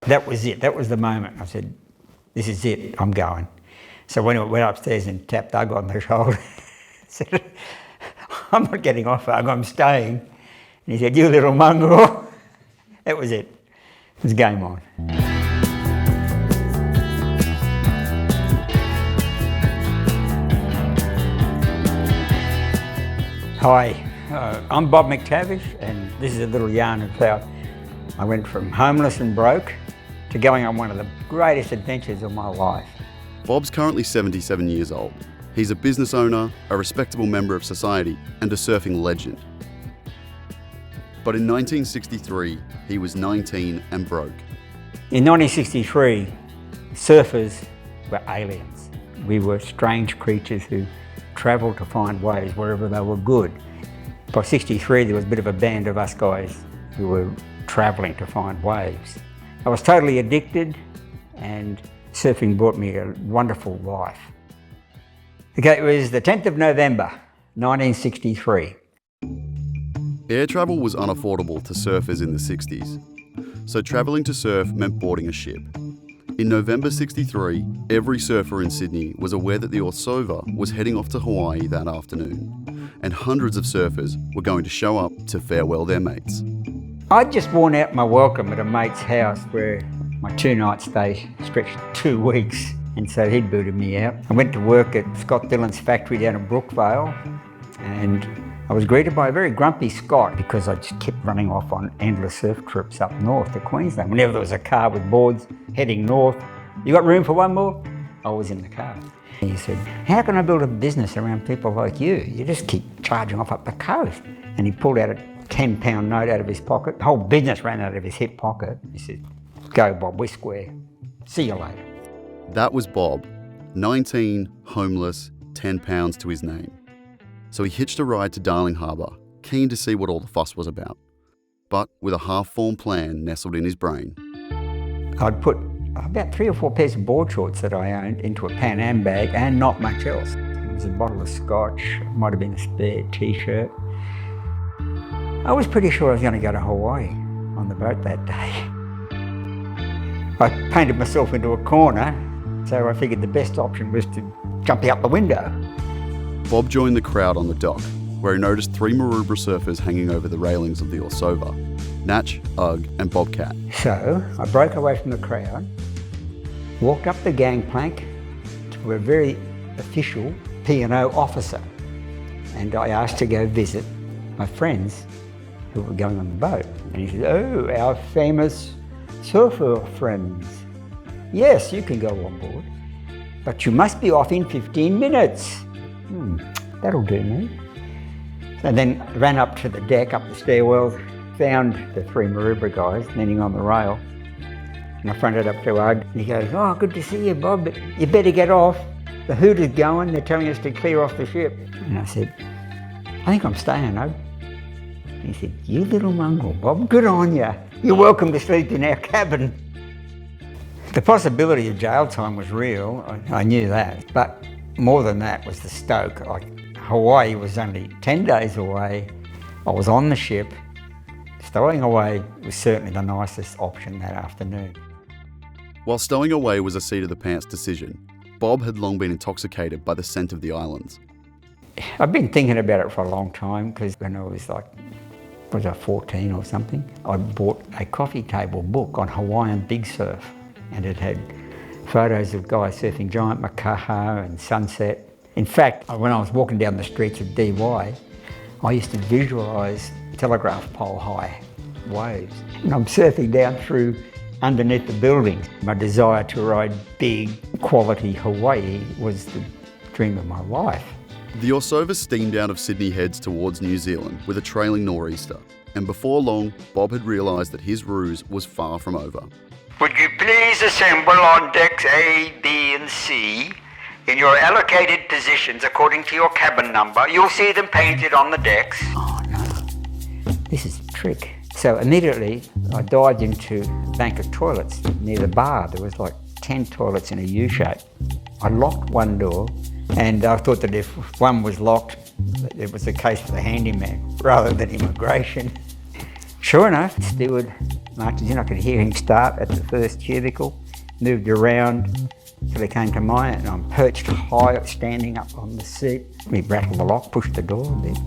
That was it. That was the moment. I said, this is it. I'm going. So when I went upstairs and tapped Doug on the shoulder, said, I'm not getting off, Doug, I'm staying. And he said, you little mongrel. That was it. It was game on. Hi, I'm Bob McTavish, and this is a little yarn of how I went from homeless and broke to going on one of the greatest adventures of my life. Bob's currently 77 years old. He's a business owner, a respectable member of society, and a surfing legend. But in 1963, he was 19 and broke. In 1963, surfers were aliens. We were strange creatures who travelled to find waves wherever they were good. By 63, there was a bit of a band of us guys who were travelling to find waves. I was totally addicted, and surfing brought me a wonderful life. Okay, it was the 10th of November, 1963. Air travel was unaffordable to surfers in the 60s, so travelling to surf meant boarding a ship. In November 63, every surfer in Sydney was aware that the Orsova was heading off to Hawaii that afternoon, and hundreds of surfers were going to show up to farewell their mates. I'd just worn out my welcome at a mate's house where my 2-night stay stretched 2 weeks, and so he'd booted me out. I went to work at Scott Dillon's factory down in Brookvale, and I was greeted by a very grumpy Scot because I just kept running off on endless surf trips up north to Queensland. Whenever there was a car with boards heading north, you got room for one more? I was in the car. And he said, how can I build a business around people like you? You just keep charging off up the coast. And he pulled out a £10 note out of his pocket. The whole business ran out of his hip pocket. He said, go Bob, we're square. See you later. That was Bob, 19, homeless, £10 to his name. So he hitched a ride to Darling Harbour, keen to see what all the fuss was about, but with a half-formed plan nestled in his brain. I'd put about 3 or 4 pairs of board shorts that I owned into a Pan Am bag and not much else. It was a bottle of scotch, might have been a spare t-shirt. I was pretty sure I was going to go to Hawaii on the boat that day. I painted myself into a corner, so I figured the best option was to jump out the window. Bob joined the crowd on the dock, where he noticed 3 Maroubra surfers hanging over the railings of the Orsova, Natch, Ugg and Bobcat. So I broke away from the crowd, walked up the gangplank to a very official P&O officer, and I asked to go visit my friends who were going on the boat. And he said, oh, our famous surfer friends. Yes, you can go on board, but you must be off in 15 minutes. That'll do me. So then I ran up to the deck, up the stairwell, found the 3 Maroubra guys leaning on the rail, and I fronted up to Ugg. And he goes, oh, good to see you, Bob, but you better get off. The hoot is going, they're telling us to clear off the ship. And I said, I think I'm staying, Ugg. And he said, you little mongrel, Bob, good on you. You're welcome to sleep in our cabin. The possibility of jail time was real, I knew that, but more than that was the stoke. Hawaii was only 10 days away. I was on the ship. Stowing away was certainly the nicest option that afternoon. While stowing away was a seat-of-the-pants decision, Bob had long been intoxicated by the scent of the islands. I've been thinking about it for a long time, because when I was 14 or something, I bought a coffee table book on Hawaiian big surf, and it had photos of guys surfing giant makaha and sunset. In fact, when I was walking down the streets of DY, I used to visualise telegraph pole high waves. And I'm surfing down through underneath the buildings. My desire to ride big, quality Hawaii was the dream of my life. The Orsova steamed out of Sydney Heads towards New Zealand with a trailing nor'easter, and before long, Bob had realised that his ruse was far from over. Would you please assemble on decks A, B and C in your allocated positions according to your cabin number? You'll see them painted on the decks. Oh no, this is a trick. So immediately I dived into a bank of toilets near the bar. There was 10 toilets in a U-shape. I locked one door, and I thought that if one was locked, it was a case for the handyman rather than immigration. Sure enough, the steward marches in. I could hear him start at the first cubicle, moved around till he came to mine, and I'm perched high, standing up on the seat. We rattled the lock, pushed the door a bit.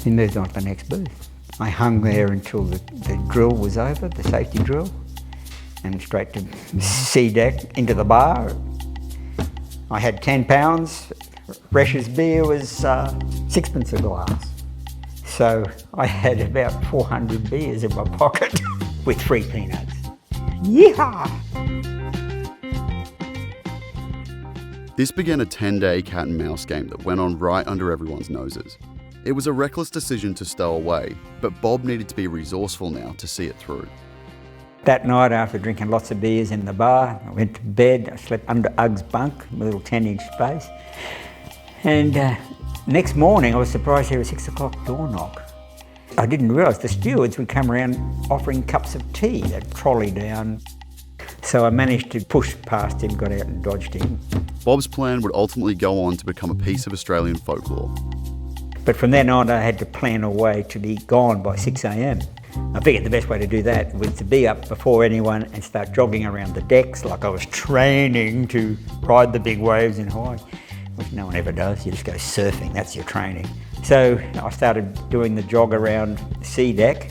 He moved on to the next booth. I hung there until the drill was over, the safety drill, and straight to C deck into the bar. I had 10 pounds. Resh's beer was sixpence a glass. So I had about 400 beers in my pocket with free peanuts. Yeehaw! This began a 10-day cat and mouse game that went on right under everyone's noses. It was a reckless decision to stow away, but Bob needed to be resourceful now to see it through. That night, after drinking lots of beers in the bar, I went to bed. I slept under Ug's bunk, a little 10-inch space. And next morning, I was surprised to hear a 6 o'clock door knock. I didn't realise the stewards would come around offering cups of tea. They'd trolley down. So I managed to push past him, got out and dodged him. Bob's plan would ultimately go on to become a piece of Australian folklore. But from then on, I had to plan a way to be gone by 6 a.m. I figured the best way to do that was to be up before anyone and start jogging around the decks like I was training to ride the big waves in Hawaii, which no one ever does. You just go surfing, that's your training. So I started doing the jog around C deck.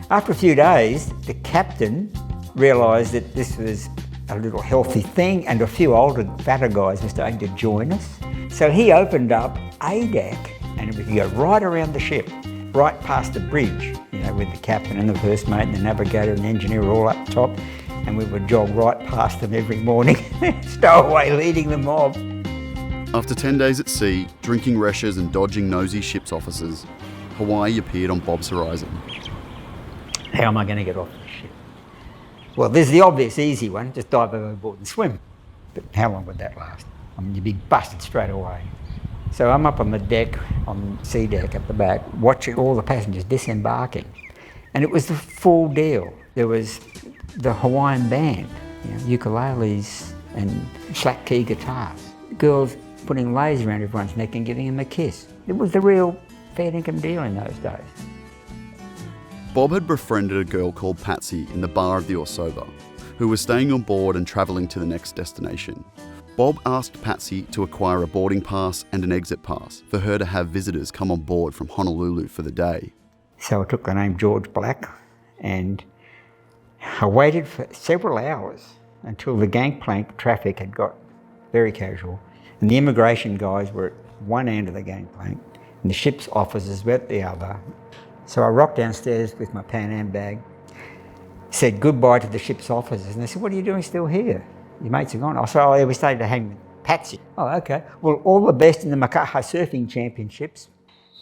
After a few days, the captain realised that this was a little healthy thing, and a few older, fatter guys were starting to join us. So he opened up A deck, and we could go right around the ship, right past the bridge, with the captain and the first mate and the navigator and the engineer all up top, and we would jog right past them every morning, stowaway leading the mob. After 10 days at sea, drinking Reshers and dodging nosy ship's officers, Hawaii appeared on Bob's horizon. How am I going to get off the ship? Well, there's the obvious easy one, just dive overboard and swim. But how long would that last? I mean, you'd be busted straight away. So I'm up on the deck, on C deck at the back, watching all the passengers disembarking. And it was the full deal. There was the Hawaiian band, ukuleles and slack key guitars. Girls putting lace around everyone's neck and giving them a kiss. It was the real fair income deal in those days. Bob had befriended a girl called Patsy in the bar of the Orsova, who was staying on board and travelling to the next destination. Bob asked Patsy to acquire a boarding pass and an exit pass for her to have visitors come on board from Honolulu for the day. So I took the name George Black, and I waited for several hours until the gangplank traffic had got very casual, and the immigration guys were at one end of the gangplank and the ship's officers were at the other. So I rocked downstairs with my Pan Am bag, said goodbye to the ship's officers, and they said, "What are you doing still here? Your mates are gone." I said, "Oh yeah, we stayed to hang with Patsy." "Oh, okay. Well, all the best in the Makaha Surfing Championships."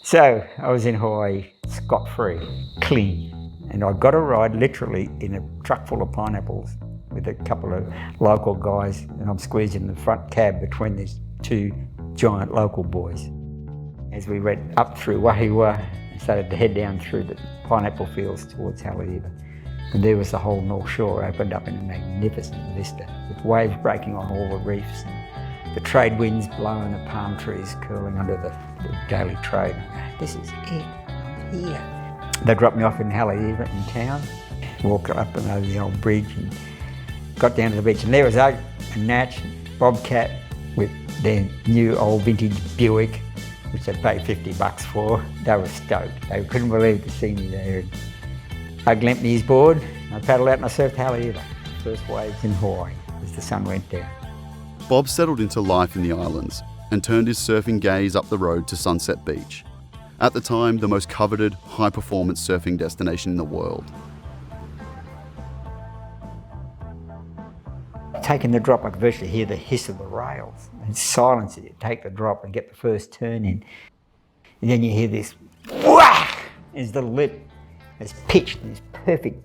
So I was in Hawaii, scot-free, clean, and I got a ride literally in a truck full of pineapples with a couple of local guys, and I'm squeezed in the front cab between these two giant local boys. As we went up through Wahiwa and started to head down through the pineapple fields towards Haleiwa, and there was the whole North Shore opened up in a magnificent vista, with waves breaking on all the reefs, and the trade winds blowing the palm trees curling under the daily trade. This is it, I'm here. They dropped me off in Haleiwa in town, walked up and over the old bridge and got down to the beach, and there was Ugg and Natch and Bobcat with their new old vintage Buick, which they paid $50 for. They were stoked. They couldn't believe to see me there. Ugg lent me his board, I paddled out and I surfed Haleiwa. First waves in Hawaii as the sun went down. Bob settled into life in the islands and turned his surfing gaze up the road to Sunset Beach, at the time the most coveted, high-performance surfing destination in the world. Taking the drop, I could virtually hear the hiss of the rails and silence it. You take the drop and get the first turn in. And then you hear this whack as the lip is pitched in this perfect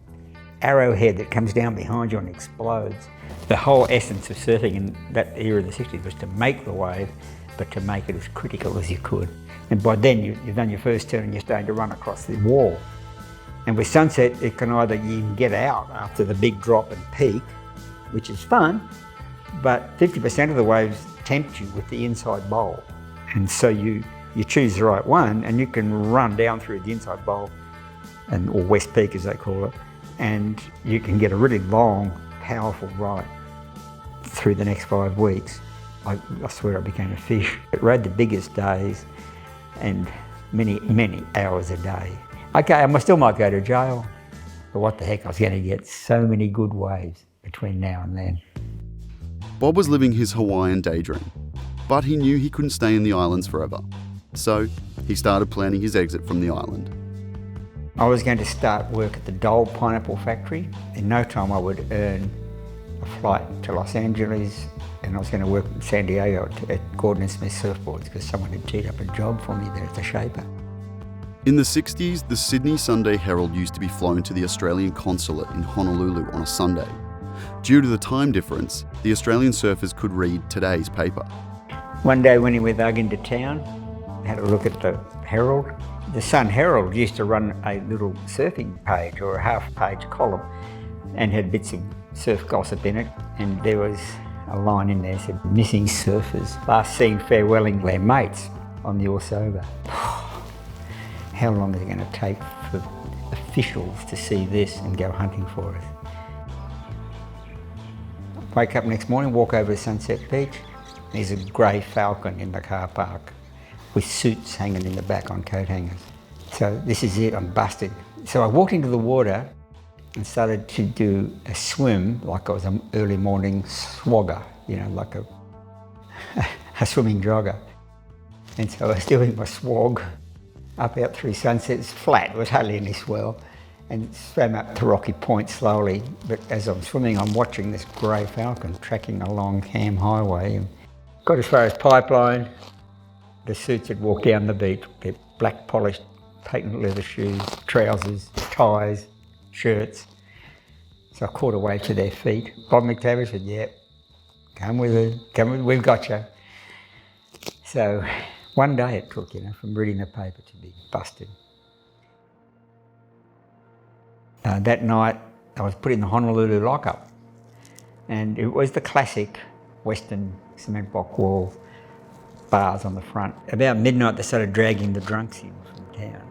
arrowhead that comes down behind you and explodes. The whole essence of surfing in that era of the 60s was to make the wave, but to make it as critical as you could. And by then you've done your first turn and you're starting to run across the wall. And with Sunset, it can either you can get out after the big drop and peak, which is fun, but 50% of the waves tempt you with the inside bowl. And so you choose the right one and you can run down through the inside bowl, or West Peak as they call it, and you can get a really long, powerful ride through the next 5 weeks. I swear I became a fish. It rode the biggest days and many, many hours a day. Okay, I still might go to jail, but what the heck, I was going to get so many good waves between now and then. Bob was living his Hawaiian daydream, but he knew he couldn't stay in the islands forever. So he started planning his exit from the island. I was going to start work at the Dole pineapple factory. In no time I would earn a flight to Los Angeles, and I was going to work in San Diego at Gordon & Smith Surfboards because someone had teed up a job for me there as a shaper. In the 60s, the Sydney Sunday Herald used to be flown to the Australian consulate in Honolulu on a Sunday. Due to the time difference, the Australian surfers could read today's paper. One day when we were dug into town, I had a look at the Herald. The Sun Herald used to run a little surfing page or a half-page column and had bits of surf gossip in it, and there was a line in there that said, "Missing surfers, last seen farewelling their mates on the Orsova." How long is it going to take for officials to see this and go hunting for us? Wake up next morning, walk over to Sunset Beach, there's a grey falcon in the car park with suits hanging in the back on coat hangers. So this is it, I'm busted. So I walked into the water and started to do a swim like I was an early morning swagger, you know, like a swimming jogger. And so I was doing my swag up out through Sunset. It's flat, it was hardly any swell, and swam up to Rocky Point slowly. But as I'm swimming, I'm watching this grey falcon tracking along Ham Highway. And got as far as Pipeline. The suits had walked down the beach, their black polished patent leather shoes, trousers, ties, shirts. So I caught a wave to their feet. Bob McTavish said, "Yeah, come with it, we've got you." So one day it took, you know, from reading the paper to be busted. That night I was put in the Honolulu lockup, and it was the classic Western cement block wall, bars on the front. About midnight they started dragging the drunks in from town,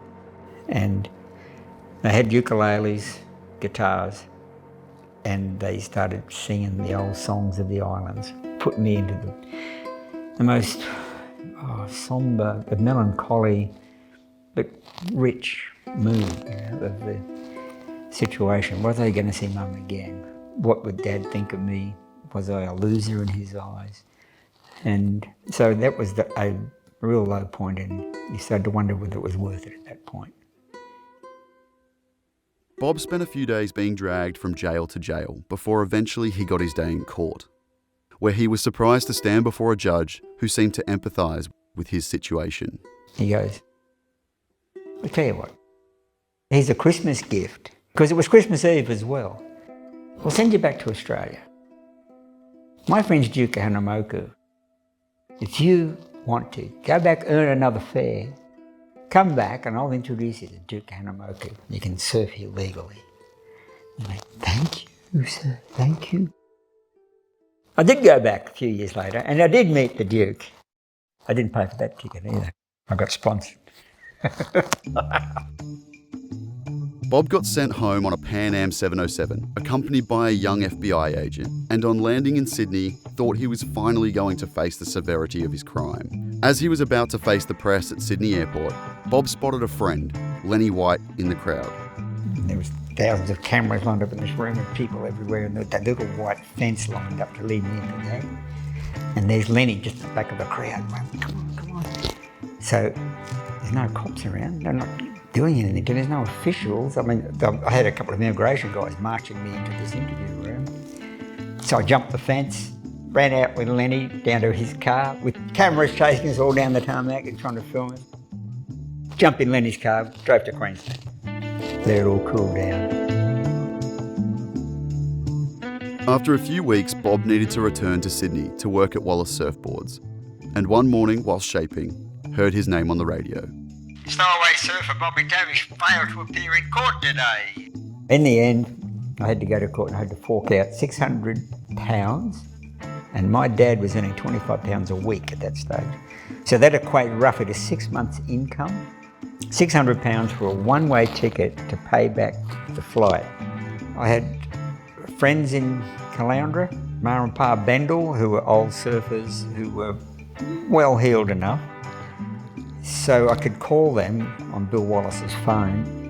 and they had ukuleles, guitars, and they started singing the old songs of the islands, put me into the most sombre, but melancholy, but rich mood, you know, of the situation. Was I going to see Mum again? What would Dad think of me? Was I a loser in his eyes? And so that was a real low point, and you started to wonder whether it was worth it at that point. Bob spent a few days being dragged from jail to jail before eventually he got his day in court, where he was surprised to stand before a judge who seemed to empathise with his situation. He goes, "I'll tell you what, here's a Christmas gift," because it was Christmas Eve as well. "We'll send you back to Australia. My friend's Duke Hanamoku. If you want to, go back, earn another fare, come back and I'll introduce you to Duke Hanamoku. You can surf here legally." I'm like, "Thank you, sir, thank you." I did go back a few years later, and I did meet the Duke. I didn't pay for that ticket either. I got sponsored. Bob got sent home on a Pan Am 707, accompanied by a young FBI agent, and on landing in Sydney, thought he was finally going to face the severity of his crime. As he was about to face the press at Sydney Airport, Bob spotted a friend, Lenny White, in the crowd. There was thousands of cameras lined up in this room and people everywhere, and that little white fence lined up to lead me into that. And there's Lenny just at the back of the crowd going, come on. So there's no cops around, they're not doing anything, there's no officials. I mean, I had a couple of immigration guys marching me into this interview room. So I jumped the fence, ran out with Lenny down to his car, with cameras chasing us all down the tarmac and trying to film us. Jumped in Lenny's car, drove to Queensland. Let it all cool down. After a few weeks, Bob needed to return to Sydney to work at Wallace Surfboards. And one morning, while shaping, heard his name on the radio. "Stowaway surfer Bob McTavish failed to appear in court today." In the end, I had to go to court and I had to fork out £600, and my dad was earning £25 a week at that stage. So that equated roughly to 6 months' income. £600 for a one-way ticket to pay back the flight I had friends in Caloundra, Marooned Bendel, who were old surfers who were well heeled enough. So I could call them on Bill Wallace's phone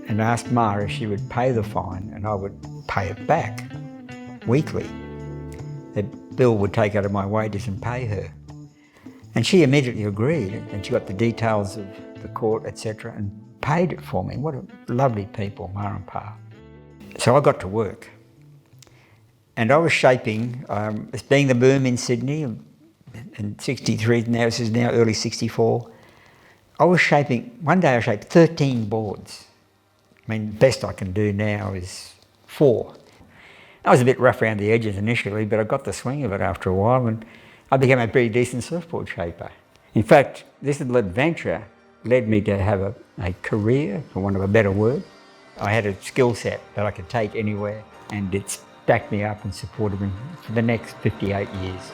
and ask Ma if she would pay the fine, and I would pay it back weekly. That Bill would take out of my wages and pay her. And she immediately agreed, and she got the details of the court, etc., and paid it for me. What a lovely people, Ma and Pa. So I got to work. And I was shaping, it's being the boom in Sydney, in 63, now this is now early 64. I was shaping, one day I shaped 13 boards. I mean, the best I can do now is 4. I was a bit rough around the edges initially, but I got the swing of it after a while, and I became a pretty decent surfboard shaper. In fact, this little adventure led me to have a career, for want of a better word. I had a skill set that I could take anywhere, and it's backed me up and supported me for the next 58 years.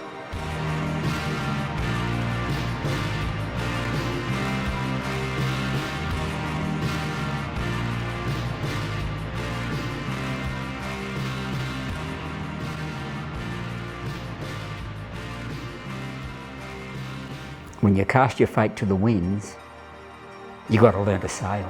When you cast your fate to the winds, you've got to learn to sail.